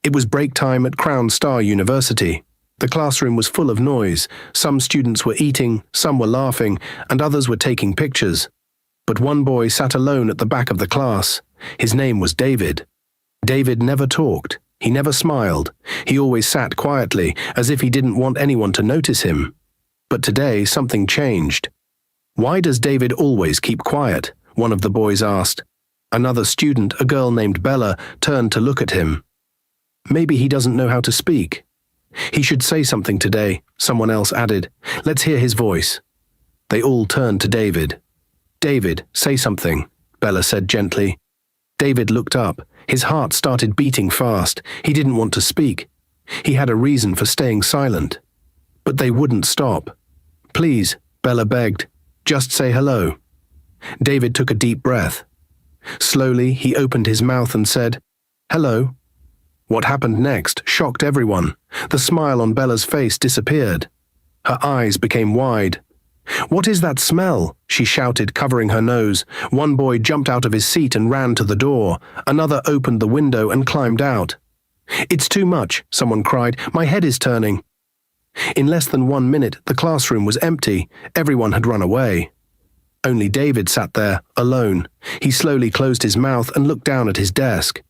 It was break time at Crown Star University. The classroom was full of noise. Some students were eating, some were laughing, and others were taking pictures. But one boy sat alone at the back of the class. His name was David. David never talked. He never smiled. He always sat quietly, as if he didn't want anyone to notice him. But today, something changed. "Why does David always keep quiet?" one of the boys asked. Another student, a girl named Bella, turned to look at him. "Maybe he doesn't know how to speak." "He should say something today," someone else added. "Let's hear his voice." They all turned to David. "David, say something," Bella said gently. David looked up. His heart started beating fast. He didn't want to speak. He had a reason for staying silent. But they wouldn't stop. "Please," Bella begged, "just say hello." David took a deep breath. Slowly, he opened his mouth and said, "Hello." What happened next shocked everyone. The smile on Bella's face disappeared. Her eyes became wide. "What is that smell?" she shouted, covering her nose. One boy jumped out of his seat and ran to the door. Another opened the window and climbed out. "It's too much," someone cried. "My head is turning." In less than 1 minute, the classroom was empty. Everyone had run away. Only David sat there, alone. He slowly closed his mouth and looked down at his desk.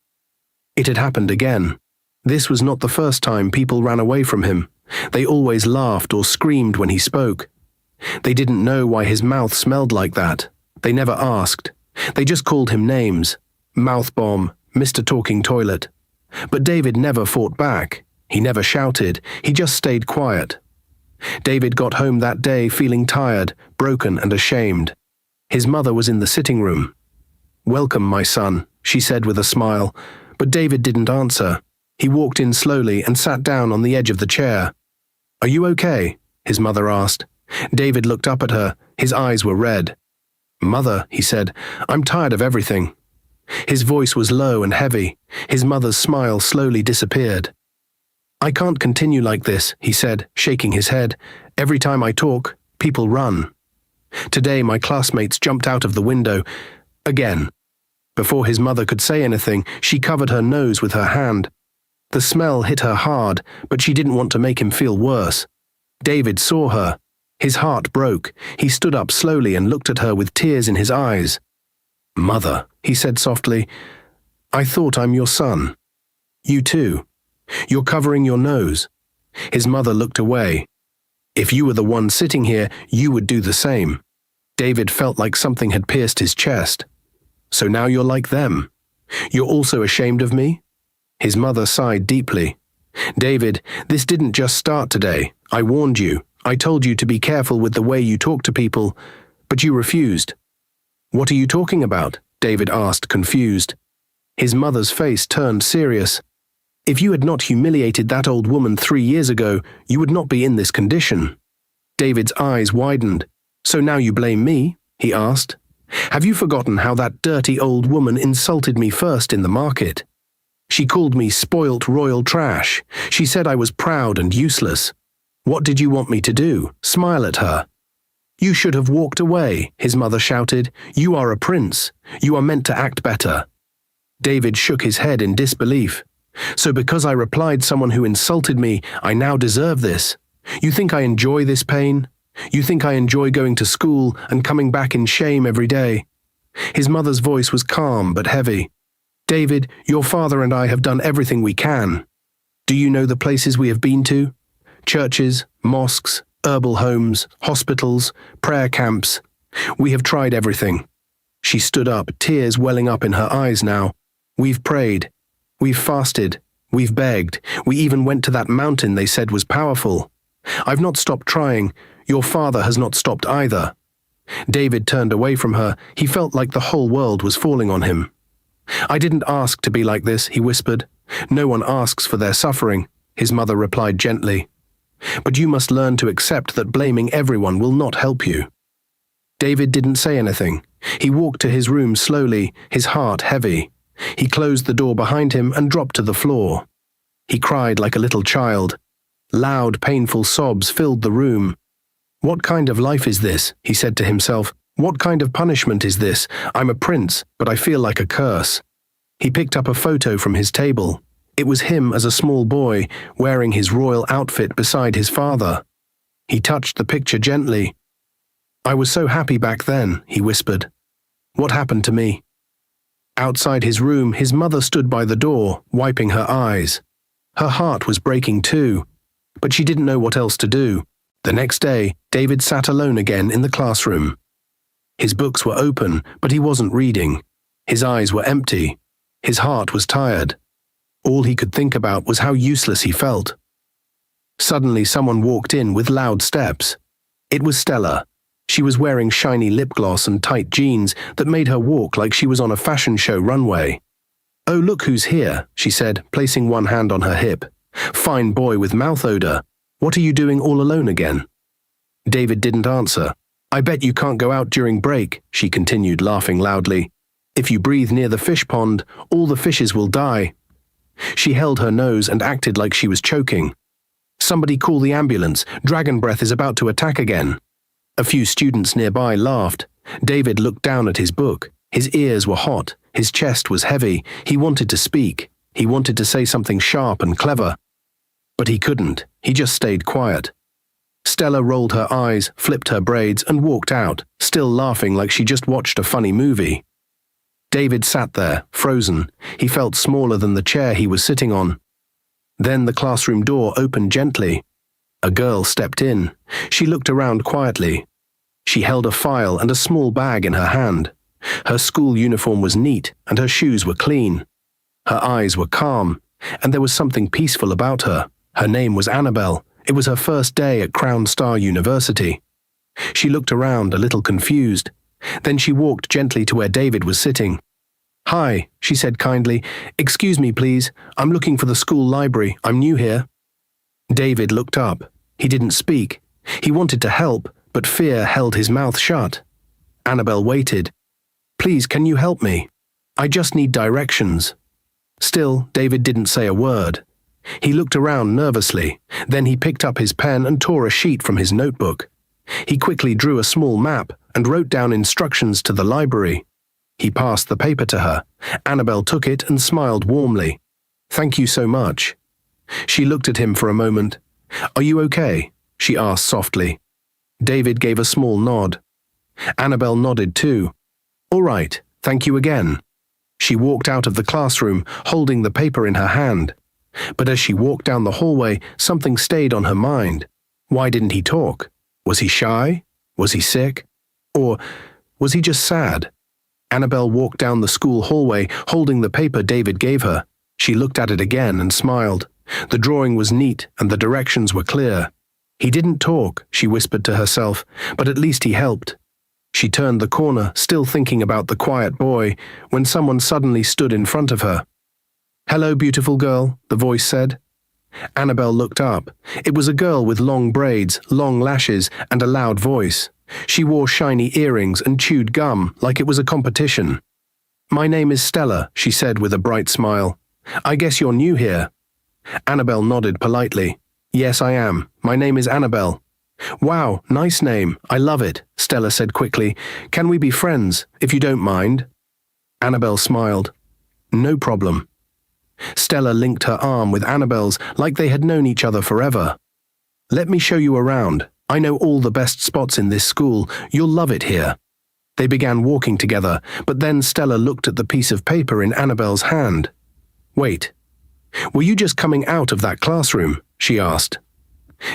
It had happened again. This was not the first time people ran away from him. They always laughed or screamed when he spoke. They didn't know why his mouth smelled like that. They never asked. They just called him names. Mouth bomb, Mr. Talking Toilet. But David never fought back. He never shouted. He just stayed quiet. David got home that day feeling tired, broken and ashamed. His mother was in the sitting room. "Welcome, my son," she said with a smile. But David didn't answer. He walked in slowly and sat down on the edge of the chair. "Are you okay?" his mother asked. David looked up at her. His eyes were red. "Mother," he said, "I'm tired of everything." His voice was low and heavy. His mother's smile slowly disappeared. "I can't continue like this," he said, shaking his head. "Every time I talk, people run. Today my classmates jumped out of the window. Again." Before his mother could say anything, she covered her nose with her hand. The smell hit her hard, but she didn't want to make him feel worse. David saw her. His heart broke. He stood up slowly and looked at her with tears in his eyes. "Mother," he said softly, "I thought I'm your son." "You too. You're covering your nose." His mother looked away. "If you were the one sitting here, you would do the same." David felt like something had pierced his chest. "So now you're like them? You're also ashamed of me?" His mother sighed deeply. "David, this didn't just start today. I warned you. I told you to be careful with the way you talk to people, but you refused." "What are you talking about?" David asked, confused. His mother's face turned serious. "If you had not humiliated that old woman 3 years ago, you would not be in this condition." David's eyes widened. "So now you blame me?" he asked. "Have you forgotten how that dirty old woman insulted me first in the market? She called me spoilt royal trash. She said I was proud and useless. What did you want me to do? Smile at her?" "You should have walked away," his mother shouted. "You are a prince. You are meant to act better." David shook his head in disbelief. "So because I replied someone who insulted me, I now deserve this? You think I enjoy this pain? You think I enjoy going to school and coming back in shame every day?" His mother's voice was calm but heavy. "David, your father and I have done everything we can. Do you know the places we have been to? Churches, mosques, herbal homes, hospitals, prayer camps. We have tried everything." She stood up, tears welling up in her eyes now. "We've prayed. We've fasted. We've begged. We even went to that mountain they said was powerful. I've not stopped trying. Your father has not stopped either." David turned away from her. He felt like the whole world was falling on him. "I didn't ask to be like this," he whispered. "No one asks for their suffering," his mother replied gently. "But you must learn to accept that blaming everyone will not help you." David didn't say anything. He walked to his room slowly, his heart heavy. He closed the door behind him and dropped to the floor. He cried like a little child. Loud, painful sobs filled the room. "What kind of life is this?" he said to himself. "What kind of punishment is this? I'm a prince, but I feel like a curse." He picked up a photo from his table. It was him as a small boy, wearing his royal outfit beside his father. He touched the picture gently. "I was so happy back then," he whispered. "What happened to me?" Outside his room, his mother stood by the door, wiping her eyes. Her heart was breaking too, but she didn't know what else to do. The next day, David sat alone again in the classroom. His books were open, but he wasn't reading. His eyes were empty. His heart was tired. All he could think about was how useless he felt. Suddenly, someone walked in with loud steps. It was Stella. She was wearing shiny lip gloss and tight jeans that made her walk like she was on a fashion show runway. "Oh, look who's here," she said, placing one hand on her hip. "Fine boy with mouth odor. What are you doing all alone again?" David didn't answer. "I bet you can't go out during break," she continued, laughing loudly. "If you breathe near the fish pond, all the fishes will die." She held her nose and acted like she was choking. "Somebody call the ambulance. Dragon breath is about to attack again." A few students nearby laughed. David looked down at his book. His ears were hot. His chest was heavy. He wanted to speak. He wanted to say something sharp and clever. But he couldn't. He just stayed quiet. Stella rolled her eyes, flipped her braids, and walked out, still laughing like she just watched a funny movie. David sat there, frozen. He felt smaller than the chair he was sitting on. Then the classroom door opened gently. A girl stepped in. She looked around quietly. She held a file and a small bag in her hand. Her school uniform was neat, and her shoes were clean. Her eyes were calm, and there was something peaceful about her. Her name was Annabelle. It was her first day at Crown Star University. She looked around, a little confused. Then she walked gently to where David was sitting. "Hi," she said kindly. "Excuse me, please. I'm looking for the school library. I'm new here." David looked up. He didn't speak. He wanted to help, but fear held his mouth shut. Annabelle waited. "Please, can you help me? I just need directions." Still, David didn't say a word. He looked around nervously. Then he picked up his pen and tore a sheet from his notebook. He quickly drew a small map and wrote down instructions to the library. He passed the paper to her. Annabelle took it and smiled warmly. "Thank you so much." She looked at him for a moment. "Are you okay?" she asked softly. David gave a small nod. Annabelle nodded too. "All right, thank you again." She walked out of the classroom, holding the paper in her hand. But as she walked down the hallway, something stayed on her mind. Why didn't he talk? Was he shy? Was he sick? Or was he just sad? Annabelle walked down the school hallway, holding the paper David gave her. She looked at it again and smiled. The drawing was neat and the directions were clear. "He didn't talk," she whispered to herself, "but at least he helped." She turned the corner, still thinking about the quiet boy, when someone suddenly stood in front of her. "Hello, beautiful girl," the voice said. Annabelle looked up. It was a girl with long braids, long lashes, and a loud voice. She wore shiny earrings and chewed gum like it was a competition. "My name is Stella," she said with a bright smile. "I guess you're new here." Annabelle nodded politely. "Yes, I am. My name is Annabelle." "Wow, nice name. I love it," Stella said quickly. "Can we be friends, if you don't mind?" Annabelle smiled. "No problem." Stella linked her arm with Annabelle's like they had known each other forever. "Let me show you around. I know all the best spots in this school. You'll love it here." They began walking together, but then Stella looked at the piece of paper in Annabelle's hand. "Wait. Were you just coming out of that classroom?" she asked.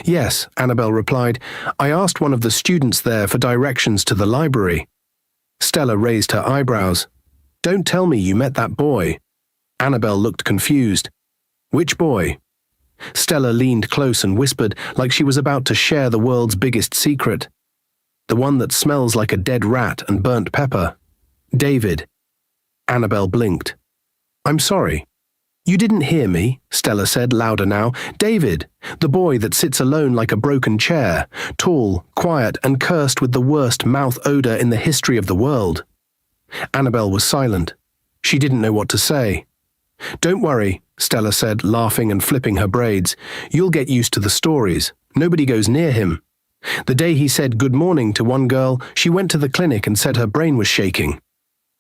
"Yes," Annabelle replied. "I asked one of the students there for directions to the library." Stella raised her eyebrows. "Don't tell me you met that boy." Annabelle looked confused. "Which boy?" Stella leaned close and whispered like she was about to share the world's biggest secret. "The one that smells like a dead rat and burnt pepper. David." Annabelle blinked. "I'm sorry." "You didn't hear me," Stella said, louder now. "David, the boy that sits alone like a broken chair, tall, quiet, and cursed with the worst mouth odor in the history of the world." Annabelle was silent. She didn't know what to say. "Don't worry," Stella said, laughing and flipping her braids. "You'll get used to the stories. Nobody goes near him. The day he said good morning to one girl, she went to the clinic and said her brain was shaking."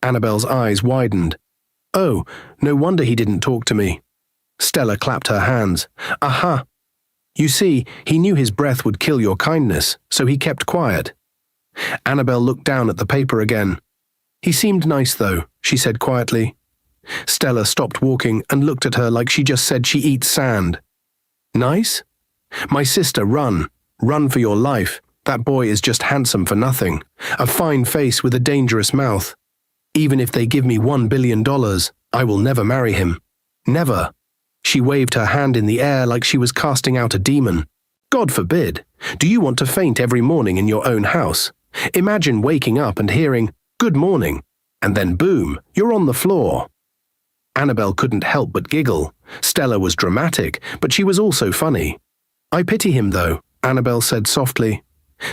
Annabelle's eyes widened. "Oh, no wonder he didn't talk to me." Stella clapped her hands. Aha! You see, he knew his breath would kill your kindness, so he kept quiet. Annabel looked down at the paper again. He seemed nice, though, she said quietly. Stella stopped walking and looked at her like she just said she eats sand. Nice? My sister, run. Run for your life. That boy is just handsome for nothing. A fine face with a dangerous mouth. Even if they give me $1 billion, I will never marry him. Never. She waved her hand in the air like she was casting out a demon. God forbid. Do you want to faint every morning in your own house? Imagine waking up and hearing, "Good morning," and then boom, you're on the floor. Annabel couldn't help but giggle. Stella was dramatic, but she was also funny. I pity him, though, Annabel said softly.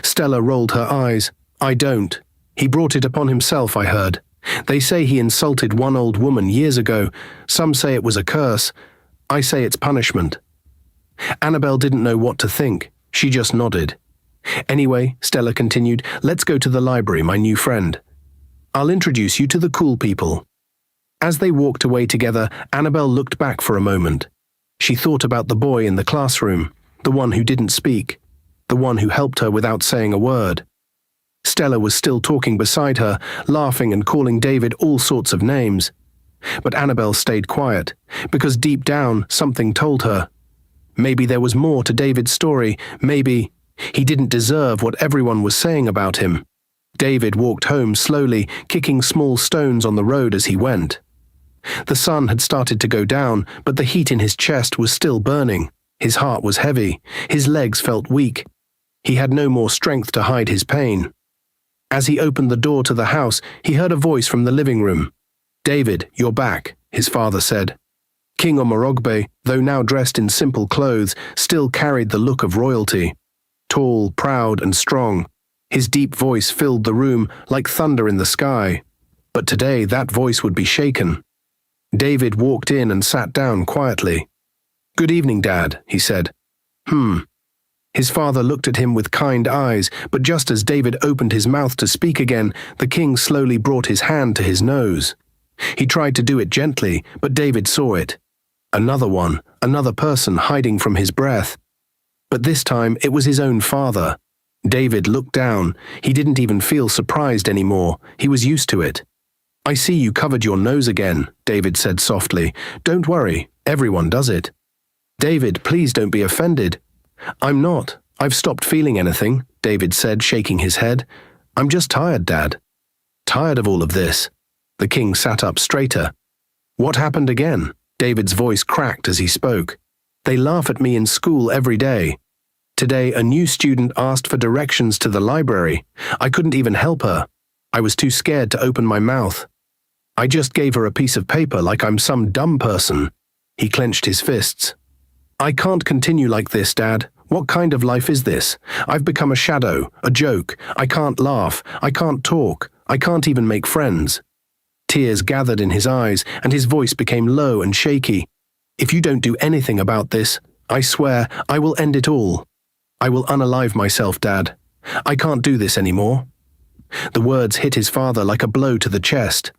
Stella rolled her eyes. I don't. He brought it upon himself, I heard. They say he insulted one old woman years ago. Some say it was a curse. I say it's punishment. Annabel didn't know what to think. She just nodded. Anyway, Stella continued, let's go to the library, my new friend. I'll introduce you to the cool people. As they walked away together, Annabel looked back for a moment. She thought about the boy in the classroom, the one who didn't speak, the one who helped her without saying a word. Stella was still talking beside her, laughing and calling David all sorts of names. But Annabel stayed quiet, because deep down something told her. Maybe there was more to David's story. Maybe he didn't deserve what everyone was saying about him. David walked home slowly, kicking small stones on the road as he went. The sun had started to go down, but the heat in his chest was still burning. His heart was heavy. His legs felt weak. He had no more strength to hide his pain. As he opened the door to the house, he heard a voice from the living room. David, you're back, his father said. King Omorogbe, though now dressed in simple clothes, still carried the look of royalty. Tall, proud, and strong. His deep voice filled the room like thunder in the sky. But today that voice would be shaken. David walked in and sat down quietly. Good evening, Dad, he said. His father looked at him with kind eyes, but just as David opened his mouth to speak again, the king slowly brought his hand to his nose. He tried to do it gently, but David saw it. Another person hiding from his breath. But this time it was his own father. David looked down. He didn't even feel surprised anymore. He was used to it. I see you covered your nose again, David said softly. Don't worry, everyone does it. David, please don't be offended. I'm not. I've stopped feeling anything, David said, shaking his head. I'm just tired, Dad. Tired of all of this. The king sat up straighter. What happened again? David's voice cracked as he spoke. They laugh at me in school every day. Today, a new student asked for directions to the library. I couldn't even help her. I was too scared to open my mouth. I just gave her a piece of paper like I'm some dumb person. He clenched his fists. I can't continue like this, Dad. What kind of life is this? I've become a shadow, a joke. I can't laugh. I can't talk. I can't even make friends. Tears gathered in his eyes, and his voice became low and shaky. If you don't do anything about this, I swear I will end it all. I will unalive myself, Dad. I can't do this anymore. The words hit his father like a blow to the chest.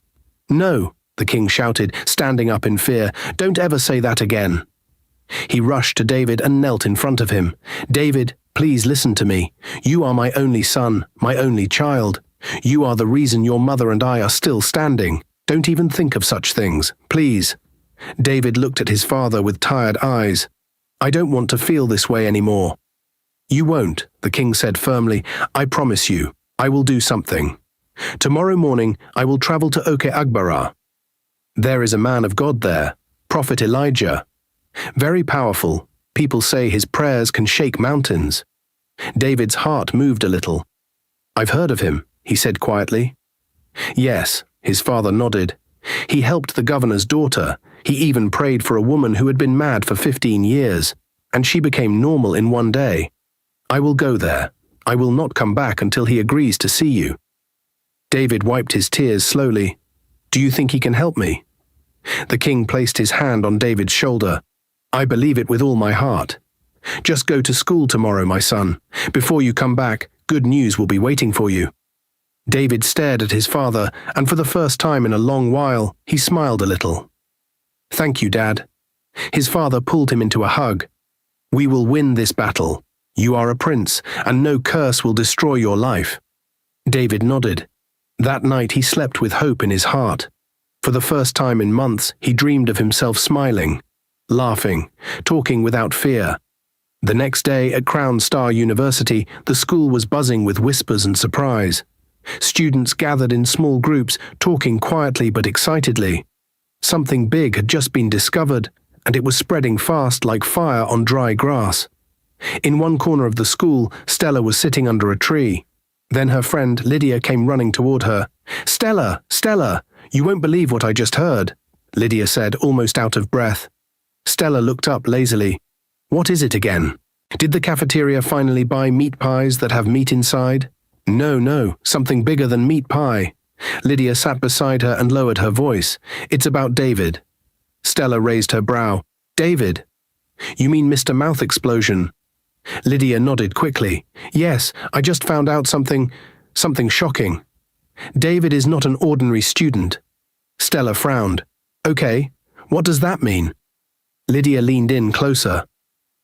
No, the king shouted, standing up in fear. Don't ever say that again. He rushed to David and knelt in front of him. David, please listen to me. You are my only son, my only child. You are the reason your mother and I are still standing. Don't even think of such things, please. David looked at his father with tired eyes. I don't want to feel this way anymore. You won't, the king said firmly. I promise you, I will do something. Tomorrow morning, I will travel to Oke-Agbara. There is a man of God there, Prophet Elijah. Very powerful. People say his prayers can shake mountains. David's heart moved a little. I've heard of him, he said quietly. Yes, his father nodded. He helped the governor's daughter. He even prayed for a woman who had been mad for 15 years, and she became normal in one day. I will go there. I will not come back until he agrees to see you. David wiped his tears slowly. Do you think he can help me? The king placed his hand on David's shoulder. I believe it with all my heart. Just go to school tomorrow, my son. Before you come back, good news will be waiting for you. David stared at his father, and for the first time in a long while, he smiled a little. Thank you, Dad. His father pulled him into a hug. "We will win this battle. You are a prince, and no curse will destroy your life." David nodded. That night he slept with hope in his heart. For the first time in months, he dreamed of himself smiling, laughing, talking without fear. The next day at Crown Star University, the school was buzzing with whispers and surprise. Students gathered in small groups, talking quietly but excitedly. Something big had just been discovered, and it was spreading fast like fire on dry grass. In one corner of the school, Stella was sitting under a tree. Then her friend Lydia came running toward her. "Stella, Stella, you won't believe what I just heard," Lydia said, almost out of breath. Stella looked up lazily. "What is it again? Did the cafeteria finally buy meat pies that have meat inside?" No, something bigger than meat pie." Lydia sat beside her and lowered her voice. "It's about David." Stella raised her brow. "David? You mean Mr. Mouth Explosion?" Lydia nodded quickly. "Yes, I just found out something shocking. David is not an ordinary student." Stella frowned. "Okay, what does that mean?" Lydia leaned in closer.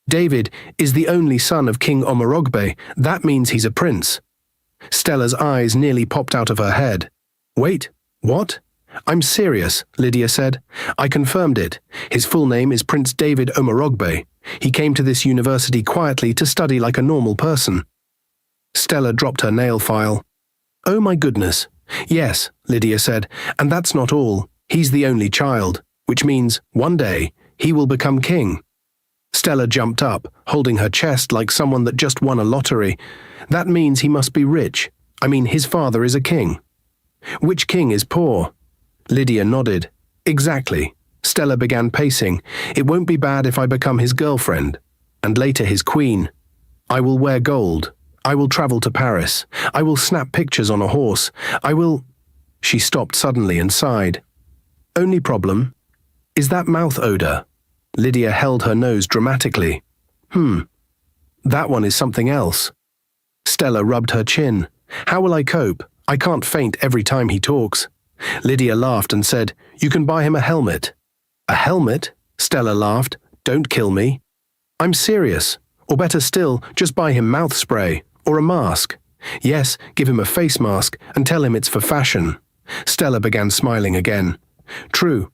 "David is the only son of King Omorogbe. That means he's a prince." Stella's eyes nearly popped out of her head. "Wait, what?" "I'm serious," Lydia said. "I confirmed it. His full name is Prince David Omorogbe. He came to this university quietly to study like a normal person." Stella dropped her nail file. "Oh my goodness. Yes," Lydia said, "and that's not all. He's the only child, which means, one day, he will become king." Stella jumped up, holding her chest like someone that just won a lottery. "That means he must be rich. I mean, his father is a king." "Which king is poor?" Lydia nodded. "Exactly." Stella began pacing. "It won't be bad if I become his girlfriend, and later his queen. I will wear gold. I will travel to Paris. I will snap pictures on a horse. I will—" She stopped suddenly and sighed. "Only problem is that mouth odor." Lydia held her nose dramatically. That one is something else." Stella rubbed her chin. "How will I cope? I can't faint every time he talks." Lydia laughed and said, "You can buy him a helmet." "A helmet?" Stella laughed. "Don't kill me." "I'm serious. Or better still, just buy him mouth spray, or a mask. Yes, give him a face mask, and tell him it's for fashion." Stella began smiling again. True.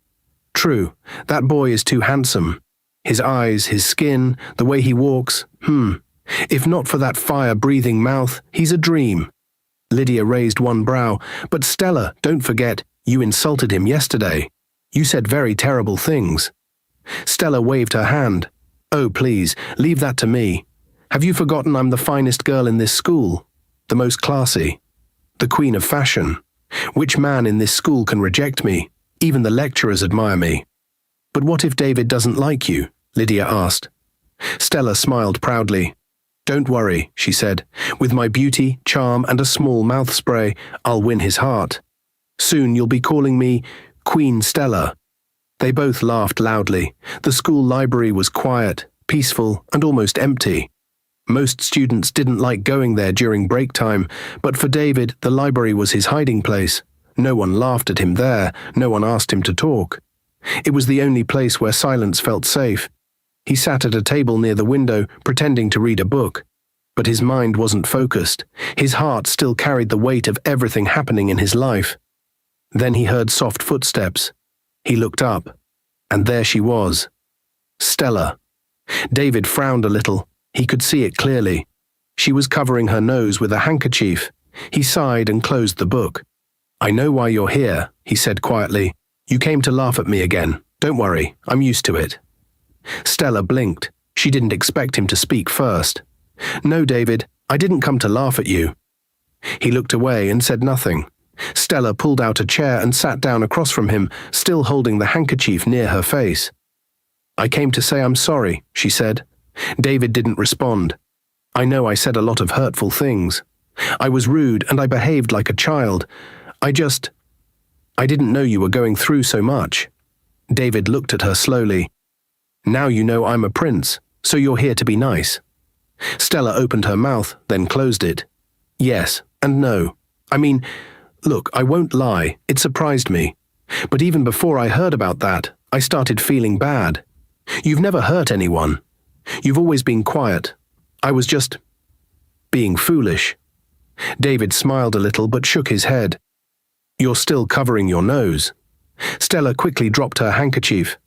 That boy is too handsome. His eyes, his skin, the way he walks. If not for that fire-breathing mouth, he's a dream." Lydia raised one brow. "But Stella, don't forget, you insulted him yesterday. You said very terrible things." Stella waved her hand. "Oh, please, leave that to me. Have you forgotten I'm the finest girl in this school? The most classy. The queen of fashion. Which man in this school can reject me? Even the lecturers admire me." "But what if David doesn't like you?" Lydia asked. Stella smiled proudly. "Don't worry," she said. "With my beauty, charm, and a small mouth spray, I'll win his heart. Soon you'll be calling me Queen Stella." They both laughed loudly. The school library was quiet, peaceful, and almost empty. Most students didn't like going there during break time, but for David, the library was his hiding place. No one laughed at him there, no one asked him to talk. It was the only place where silence felt safe. He sat at a table near the window, pretending to read a book. But his mind wasn't focused. His heart still carried the weight of everything happening in his life. Then he heard soft footsteps. He looked up, and there she was. Stella. David frowned a little. He could see it clearly. She was covering her nose with a handkerchief. He sighed and closed the book. "I know why you're here," he said quietly. "You came to laugh at me again. Don't worry, I'm used to it." Stella blinked. She didn't expect him to speak first. "No, David, I didn't come to laugh at you." He looked away and said nothing. Stella pulled out a chair and sat down across from him, still holding the handkerchief near her face. "I came to say I'm sorry," she said. David didn't respond. "I know I said a lot of hurtful things. I was rude and I behaved like a child. I didn't know you were going through so much." David looked at her slowly. "Now you know I'm a prince, so you're here to be nice." Stella opened her mouth, then closed it. "Yes and no. I mean, look, I won't lie, it surprised me. But even before I heard about that, I started feeling bad. You've never hurt anyone. You've always been quiet. I was just being foolish. David smiled a little but shook his head. You're still covering your nose. Stella quickly dropped her handkerchief.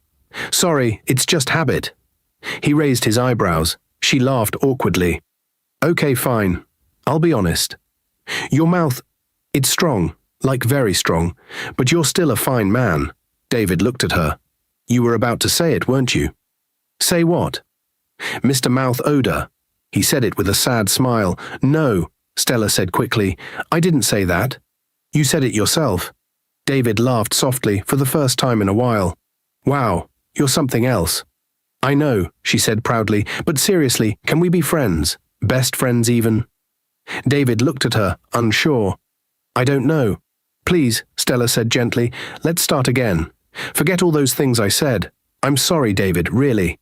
Sorry, it's just habit. He raised his eyebrows. She laughed awkwardly. Okay, fine. I'll be honest. Your mouth, it's strong, like very strong, but you're still a fine man. David looked at her. You were about to say it, weren't you? Say what? Mr. Mouth Odor. He said it with a sad smile. No, Stella said quickly. I didn't say that. You said it yourself. David laughed softly for the first time in a while. Wow, you're something else. I know, she said proudly, but seriously, can we be friends? Best friends even? David looked at her, unsure. I don't know. Please, Stella said gently, let's start again. Forget all those things I said. I'm sorry, David, really.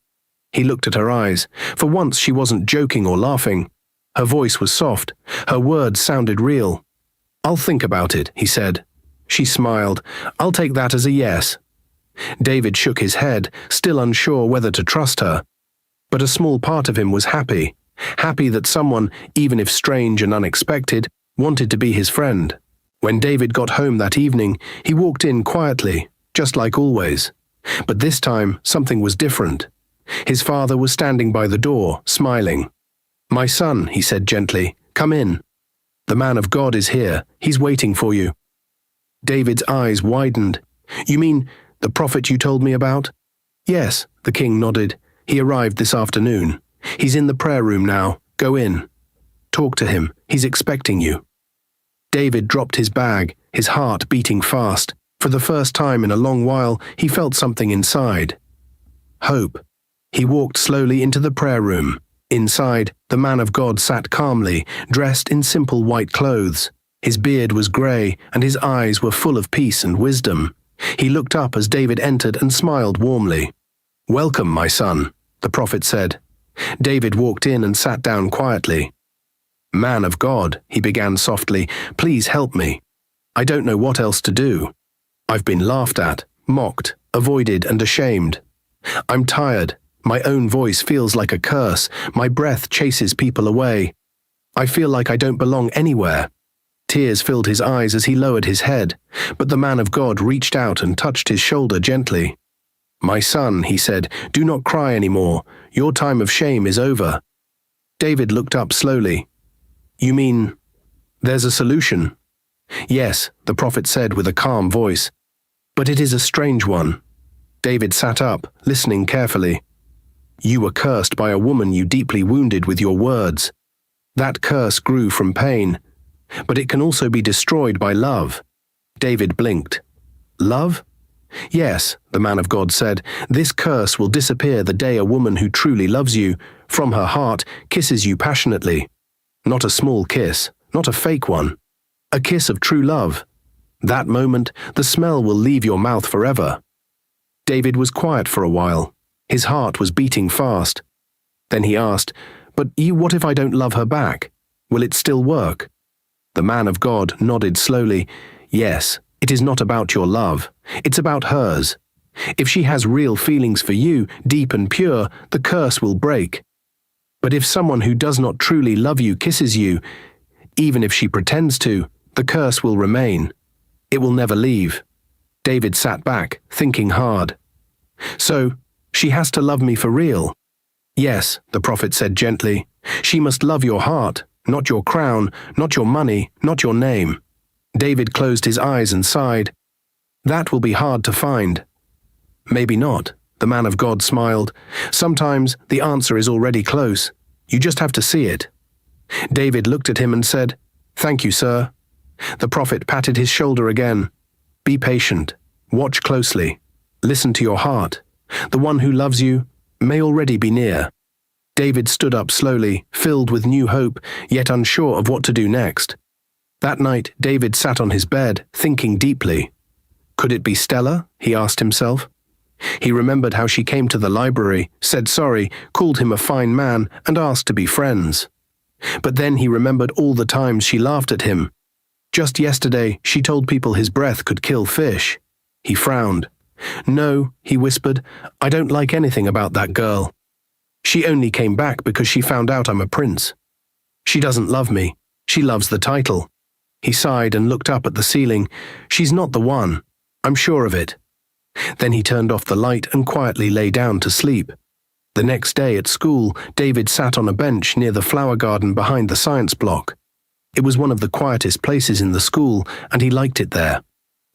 He looked at her eyes. For once she wasn't joking or laughing. Her voice was soft. Her words sounded real. I'll think about it, he said. She smiled. I'll take that as a yes. David shook his head, still unsure whether to trust her. But a small part of him was happy. Happy that someone, even if strange and unexpected, wanted to be his friend. When David got home that evening, he walked in quietly, just like always. But this time, something was different. His father was standing by the door, smiling. My son, he said gently, come in. The man of God is here. He's waiting for you. David's eyes widened. You mean the prophet you told me about? Yes, the king nodded. He arrived this afternoon. He's in the prayer room now. Go in. Talk to him. He's expecting you. David dropped his bag, his heart beating fast. For the first time in a long while, he felt something inside. Hope. He walked slowly into the prayer room. Inside, the man of God sat calmly, dressed in simple white clothes. His beard was grey, and his eyes were full of peace and wisdom. He looked up as David entered and smiled warmly. Welcome, my son, the prophet said. David walked in and sat down quietly. Man of God, he began softly, please help me. I don't know what else to do. I've been laughed at, mocked, avoided and ashamed. I'm tired. My own voice feels like a curse. My breath chases people away. I feel like I don't belong anywhere. Tears filled his eyes as he lowered his head, but the man of God reached out and touched his shoulder gently. My son, he said, do not cry anymore. Your time of shame is over. David looked up slowly. You mean, there's a solution? Yes, the prophet said with a calm voice. But it is a strange one. David sat up, listening carefully. You were cursed by a woman you deeply wounded with your words. That curse grew from pain, but it can also be destroyed by love. David blinked. Love? Yes, the man of God said, this curse will disappear the day a woman who truly loves you, from her heart, kisses you passionately. Not a small kiss, not a fake one. A kiss of true love. That moment, the smell will leave your mouth forever. David was quiet for a while. His heart was beating fast. Then he asked, but what if I don't love her back? Will it still work? The man of God nodded slowly. Yes, it is not about your love. It's about hers. If she has real feelings for you, deep and pure, the curse will break. But if someone who does not truly love you kisses you, even if she pretends to, the curse will remain. It will never leave. David sat back, thinking hard. So, she has to love me for real? Yes, the prophet said gently. She must love your heart, not your crown, not your money, not your name. David closed his eyes and sighed. That will be hard to find. Maybe not, the man of God smiled. Sometimes the answer is already close. You just have to see it. David looked at him and said, Thank you, sir. The prophet patted his shoulder again. Be patient. Watch closely. Listen to your heart. The one who loves you may already be near. David stood up slowly, filled with new hope, yet unsure of what to do next. That night, David sat on his bed, thinking deeply. Could it be Stella? He asked himself. He remembered how she came to the library, said sorry, called him a fine man, and asked to be friends. But then he remembered all the times she laughed at him. Just yesterday, she told people his breath could kill fish. He frowned. "No," he whispered, "I don't like anything about that girl. She only came back because she found out I'm a prince. She doesn't love me. She loves the title." He sighed and looked up at the ceiling. "She's not the one. I'm sure of it." Then he turned off the light and quietly lay down to sleep. The next day at school, David sat on a bench near the flower garden behind the science block. It was one of the quietest places in the school, and he liked it there.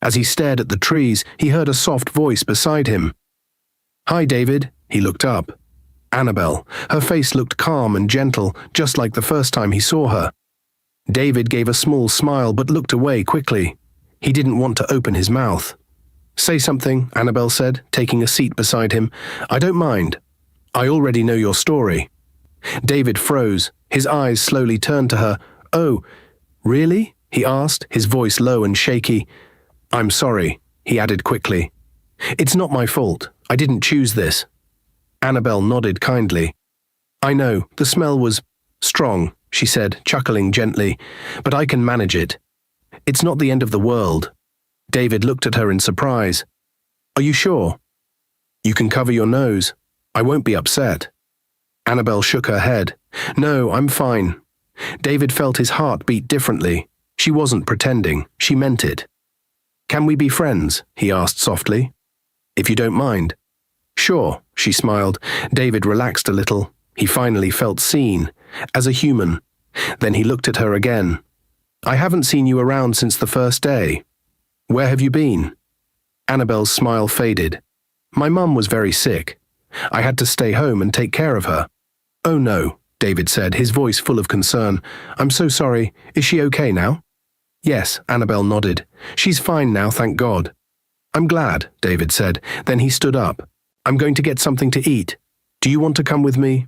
As he stared at the trees, he heard a soft voice beside him. "Hi, David." He looked up. Annabelle. Her face looked calm and gentle, just like the first time he saw her. David gave a small smile but looked away quickly. He didn't want to open his mouth. "Say something," Annabelle said, taking a seat beside him. "I don't mind. I already know your story." David froze. His eyes slowly turned to her. "Oh, really?" he asked, his voice low and shaky. "I'm sorry," he added quickly. "It's not my fault. I didn't choose this." Annabelle nodded kindly. "I know, the smell was strong," she said, chuckling gently, "but I can manage it. It's not the end of the world." David looked at her in surprise. "Are you sure?" "You can cover your nose. I won't be upset." Annabelle shook her head. "No, I'm fine." David felt his heart beat differently. She wasn't pretending. She meant it. "Can we be friends?" he asked softly. "If you don't mind." "Sure," she smiled. David relaxed a little. He finally felt seen, as a human. Then he looked at her again. "I haven't seen you around since the first day. Where have you been?" Annabelle's smile faded. "My mum was very sick. I had to stay home and take care of her." "Oh no," David said, his voice full of concern. "I'm so sorry. Is she okay now?" "Yes," Annabelle nodded. "She's fine now, thank God." "I'm glad," David said. Then he stood up. "I'm going to get something to eat. Do you want to come with me?"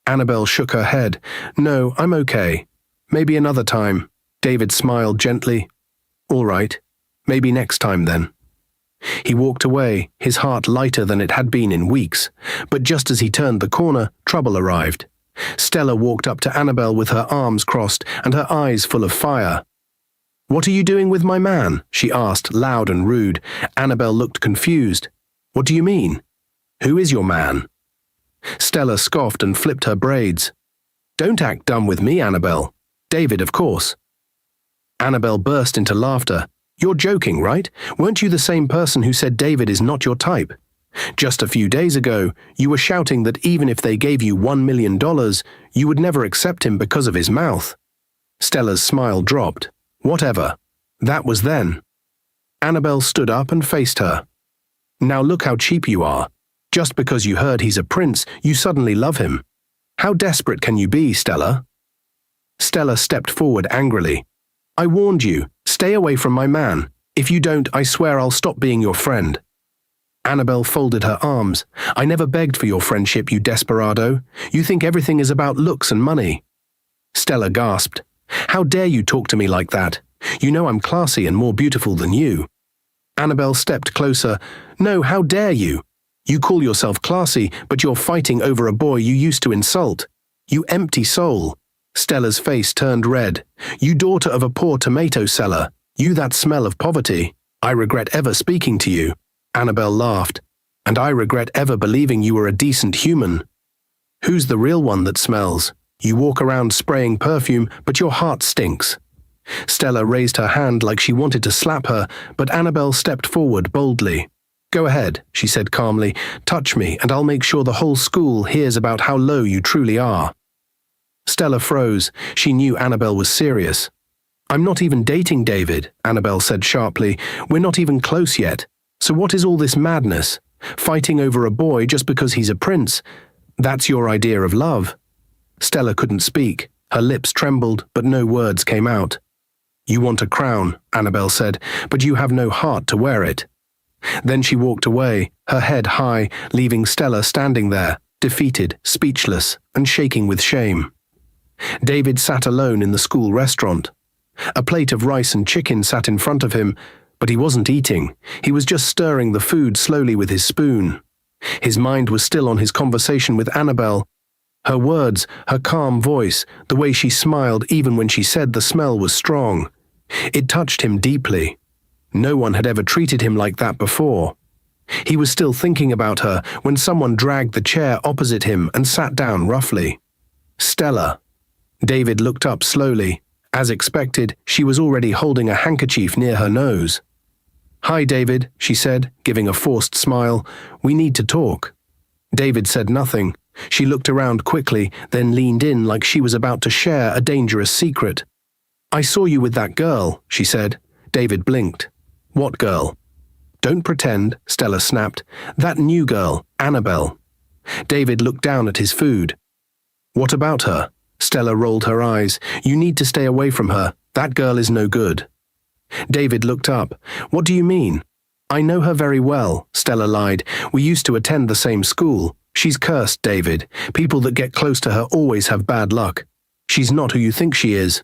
Annabelle shook her head. "No, I'm okay. Maybe another time." David smiled gently. "All right. Maybe next time then." He walked away, his heart lighter than it had been in weeks. But just as he turned the corner, trouble arrived. Stella walked up to Annabelle with her arms crossed and her eyes full of fire. "What are you doing with my man?" she asked, loud and rude. Annabelle looked confused. "What do you mean? Who is your man?" Stella scoffed and flipped her braids. "Don't act dumb with me, Annabelle. David, of course." Annabelle burst into laughter. "You're joking, right? Weren't you the same person who said David is not your type? Just a few days ago, you were shouting that even if they gave you $1 million, you would never accept him because of his mouth." Stella's smile dropped. "Whatever. That was then." Annabelle stood up and faced her. "Now look how cheap you are. Just because you heard he's a prince, you suddenly love him. How desperate can you be, Stella?" Stella stepped forward angrily. "I warned you. Stay away from my man. If you don't, I swear I'll stop being your friend." Annabelle folded her arms. "I never begged for your friendship, you desperado. You think everything is about looks and money." Stella gasped. "How dare you talk to me like that? You know I'm classy and more beautiful than you." Annabelle stepped closer. "No, how dare you? You call yourself classy, but you're fighting over a boy you used to insult. You empty soul." Stella's face turned red. "You daughter of a poor tomato seller. You that smell of poverty. I regret ever speaking to you." Annabelle laughed. "And I regret ever believing you were a decent human. Who's the real one that smells? You walk around spraying perfume, but your heart stinks." Stella raised her hand like she wanted to slap her, but Annabelle stepped forward boldly. "Go ahead," she said calmly. "Touch me, and I'll make sure the whole school hears about how low you truly are." Stella froze. She knew Annabelle was serious. "I'm not even dating David," Annabelle said sharply. "We're not even close yet. So what is all this madness? Fighting over a boy just because he's a prince? That's your idea of love?" Stella couldn't speak. Her lips trembled, but no words came out. "You want a crown," Annabelle said, "but you have no heart to wear it." Then she walked away, her head high, leaving Stella standing there, defeated, speechless, and shaking with shame. David sat alone in the school restaurant. A plate of rice and chicken sat in front of him, but he wasn't eating. He was just stirring the food slowly with his spoon. His mind was still on his conversation with Annabelle. Her words, her calm voice, the way she smiled even when she said the smell was strong. It touched him deeply. No one had ever treated him like that before. He was still thinking about her when someone dragged the chair opposite him and sat down roughly. Stella. David looked up slowly. As expected, she was already holding a handkerchief near her nose. "Hi, David," she said, giving a forced smile. "We need to talk." David said nothing. She looked around quickly, then leaned in like she was about to share a dangerous secret. "I saw you with that girl," she said. David blinked. "What girl?" "Don't pretend," Stella snapped. "That new girl, Annabelle." David looked down at his food. "What about her?" Stella rolled her eyes. "You need to stay away from her. That girl is no good." David looked up. "What do you mean?" "I know her very well," Stella lied. "We used to attend the same school. She's cursed, David. People that get close to her always have bad luck. She's not who you think she is."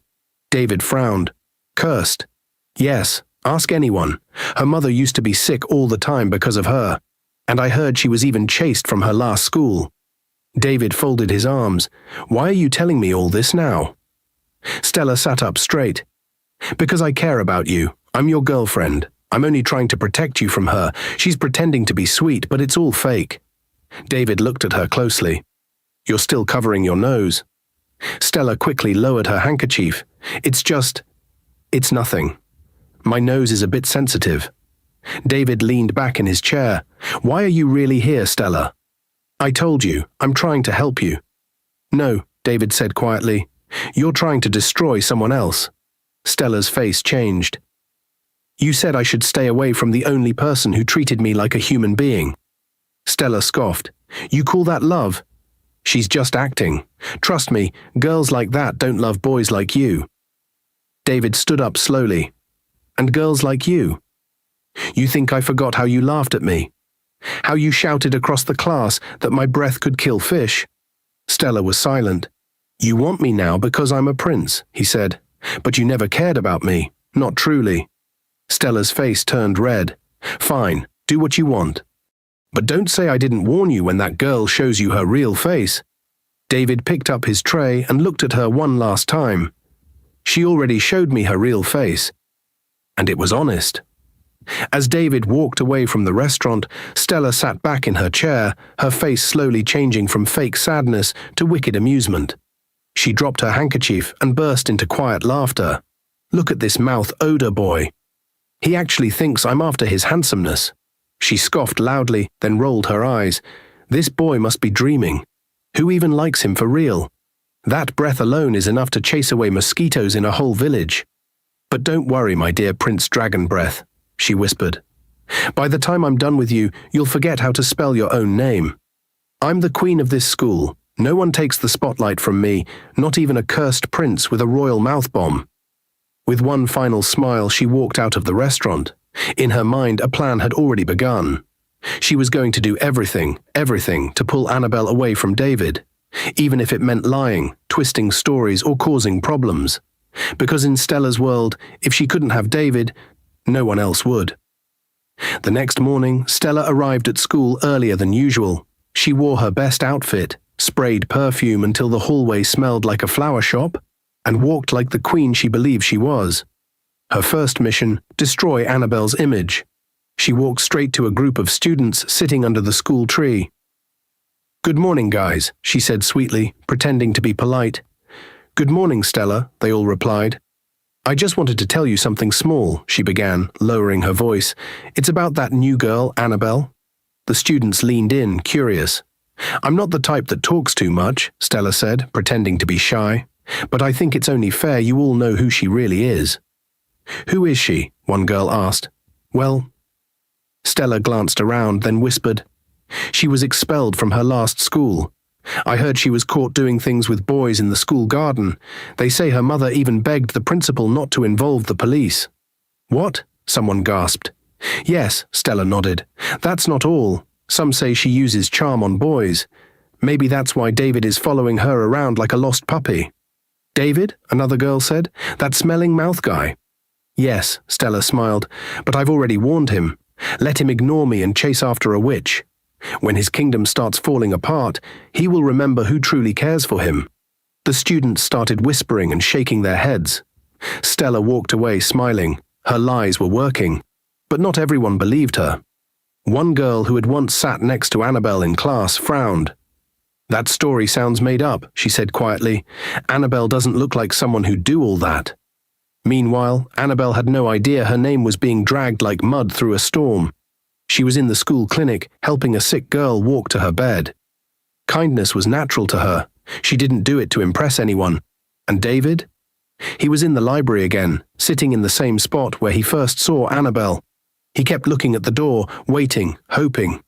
David frowned. "Cursed?" "Yes, ask anyone. Her mother used to be sick all the time because of her. And I heard she was even chased from her last school." David folded his arms. "Why are you telling me all this now?" Stella sat up straight. "Because I care about you. I'm your girlfriend. I'm only trying to protect you from her. She's pretending to be sweet, but it's all fake." David looked at her closely. "You're still covering your nose." Stella quickly lowered her handkerchief. It's nothing. My nose is a bit sensitive." David leaned back in his chair. "Why are you really here, Stella?" "I told you, I'm trying to help you." "No," David said quietly. "You're trying to destroy someone else." Stella's face changed. "You said I should stay away from the only person who treated me like a human being." Stella scoffed. "You call that love?" "She's just acting. Trust me, girls like that don't love boys like you." David stood up slowly. "And girls like you? You think I forgot how you laughed at me? How you shouted across the class that my breath could kill fish?" Stella was silent. "You want me now because I'm a prince," he said. "But you never cared about me. Not truly." Stella's face turned red. "Fine, do what you want. But don't say I didn't warn you when that girl shows you her real face." David picked up his tray and looked at her one last time. "She already showed me her real face. And it was honest." As David walked away from the restaurant, Stella sat back in her chair, her face slowly changing from fake sadness to wicked amusement. She dropped her handkerchief and burst into quiet laughter. "Look at this mouth odor boy. He actually thinks I'm after his handsomeness." She scoffed loudly, then rolled her eyes. "This boy must be dreaming. Who even likes him for real? That breath alone is enough to chase away mosquitoes in a whole village. But don't worry, my dear Prince Dragon Breath," she whispered. "By the time I'm done with you, you'll forget how to spell your own name. I'm the queen of this school. No one takes the spotlight from me, not even a cursed prince with a royal mouth bomb." With one final smile, she walked out of the restaurant. In her mind, a plan had already begun. She was going to do everything to pull Annabelle away from David, even if it meant lying, twisting stories, or causing problems. Because in Stella's world, if she couldn't have David, no one else would. The next morning, Stella arrived at school earlier than usual. She wore her best outfit, sprayed perfume until the hallway smelled like a flower shop, and walked like the queen she believed she was. Her first mission, destroy Annabelle's image. She walked straight to a group of students sitting under the school tree. "Good morning, guys," she said sweetly, pretending to be polite. "Good morning, Stella," they all replied. "I just wanted to tell you something small," she began, lowering her voice. "It's about that new girl, Annabelle." The students leaned in, curious. "I'm not the type that talks too much," Stella said, pretending to be shy. "But I think it's only fair you all know who she really is." "Who is she?" one girl asked. "Well..." Stella glanced around, then whispered, "She was expelled from her last school. I heard she was caught doing things with boys in the school garden. They say her mother even begged the principal not to involve the police." "What?" someone gasped. "Yes," Stella nodded. "That's not all. Some say she uses charm on boys. Maybe that's why David is following her around like a lost puppy." "David?" another girl said. "That smelling mouth guy?" "Yes," Stella smiled, "but I've already warned him. Let him ignore me and chase after a witch. When his kingdom starts falling apart, he will remember who truly cares for him." The students started whispering and shaking their heads. Stella walked away smiling. Her lies were working. But not everyone believed her. One girl who had once sat next to Annabelle in class frowned. "That story sounds made up," she said quietly. "Annabelle doesn't look like someone who'd do all that." Meanwhile, Annabelle had no idea her name was being dragged like mud through a storm. She was in the school clinic, helping a sick girl walk to her bed. Kindness was natural to her. She didn't do it to impress anyone. And David? He was in the library again, sitting in the same spot where he first saw Annabelle. He kept looking at the door, waiting, hoping.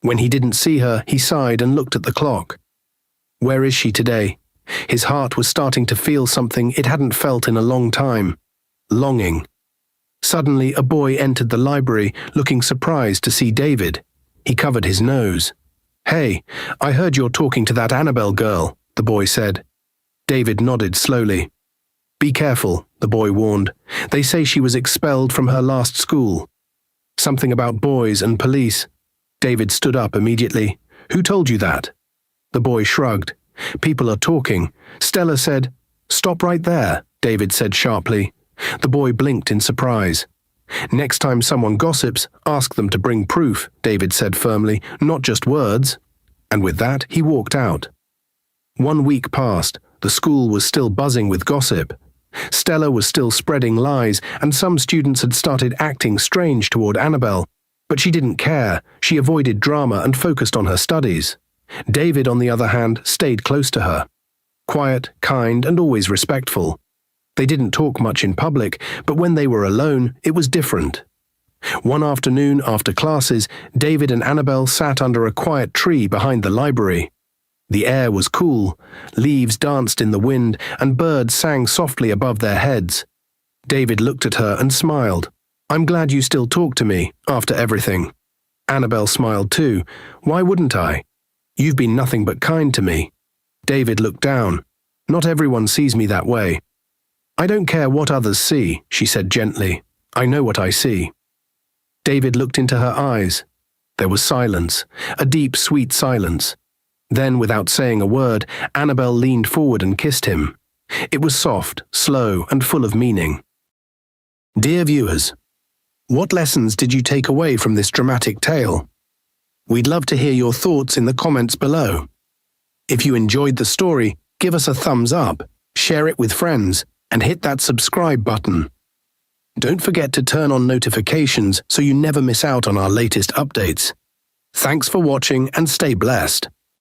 When he didn't see her, he sighed and looked at the clock. Where is she today? His heart was starting to feel something it hadn't felt in a long time. Longing. Suddenly, a boy entered the library, looking surprised to see David. He covered his nose. "Hey, I heard you're talking to that Annabelle girl," the boy said. David nodded slowly. "Be careful," the boy warned. "They say she was expelled from her last school." "Something about boys and police." David stood up immediately. "Who told you that?" The boy shrugged. "People are talking. Stella said—" "Stop right there," David said sharply. The boy blinked in surprise. "Next time someone gossips, ask them to bring proof," David said firmly, "not just words." And with that, he walked out. 1 week passed. The school was still buzzing with gossip. Stella was still spreading lies, and some students had started acting strange toward Annabelle. But she didn't care. She avoided drama and focused on her studies. David, on the other hand, stayed close to her. Quiet, kind, and always respectful. They didn't talk much in public, but when they were alone, it was different. One afternoon after classes, David and Annabelle sat under a quiet tree behind the library. The air was cool, leaves danced in the wind, and birds sang softly above their heads. David looked at her and smiled. "I'm glad you still talk to me, after everything." Annabelle smiled too. "Why wouldn't I? You've been nothing but kind to me." David looked down. "Not everyone sees me that way." "I don't care what others see," she said gently. "I know what I see." David looked into her eyes. There was silence, a deep, sweet silence. Then, without saying a word, Annabelle leaned forward and kissed him. It was soft, slow, and full of meaning. Dear viewers, what lessons did you take away from this dramatic tale? We'd love to hear your thoughts in the comments below. If you enjoyed the story, give us a thumbs up, share it with friends, and hit that subscribe button. Don't forget to turn on notifications so you never miss out on our latest updates. Thanks for watching and stay blessed.